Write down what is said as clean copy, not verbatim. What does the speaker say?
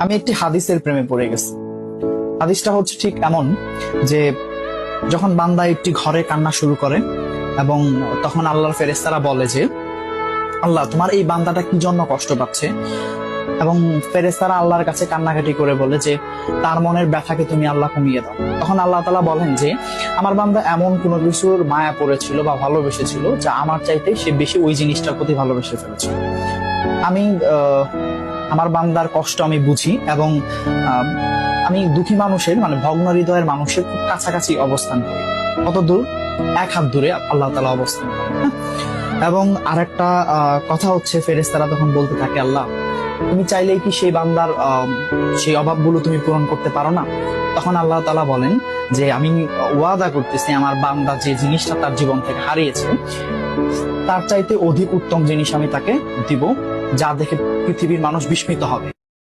আমি একটি হাদিসের প্রেমে পড়ে গেছি। হাদিসটা হচ্ছে ঠিক এমন যে যখন বান্দা একটি ঘরে কান্না শুরু করে এবং তখন আল্লাহর ফেরেশতারা বলে যে আল্লাহ তোমার এই বান্দাটা কি জন্য কষ্ট পাচ্ছে, এবং ফেরেশতারা আল্লাহর কাছে কান্নাকাটি করে বলে যে তার মনের ব্যথাকে তুমি আল্লাহ কমিয়ে দাও। তখন আল্লাহ তাআলা বলেন যে আমার বান্দা এমন কোনো কিছুর মায়া পড়েছিল বা ভালোবেসেছিল যা আমার চাইতে সে বেশি ওই জিনিসটার প্রতি ভালোবেসে ফেলেছিল। আমি আমার বান্দার কষ্ট আমি বুঝি এবং আহ, আমি দুঃখী মানুষের মানে ভগ্ন হৃদয়ের মানুষের খুব কাছাকাছি অবস্থান করি। কত দূর? এক হাত দূরে আল্লাহ তাআলা অবস্থান করেন। হ্যাঁ? এবং আরেকটা কথা হচ্ছে ফেরেশতারা তখন বলতে থাকে আল্লাহ তুমি চাইলেই কি সেই বান্দার সেই অভাবগুলো তুমি পূরণ করতে পারো না? তখন আল্লাহ তাআলা বলেন যে আমি ওয়াদা করতেছি আমার বান্দা যে জিনিসটা তার জীবন থেকে হারিয়েছে তার চাইতে অধিক উত্তম জিনিস আমি তাকে দিব, যা দেখে পৃথিবীর মানুষ বিস্মিত হবে।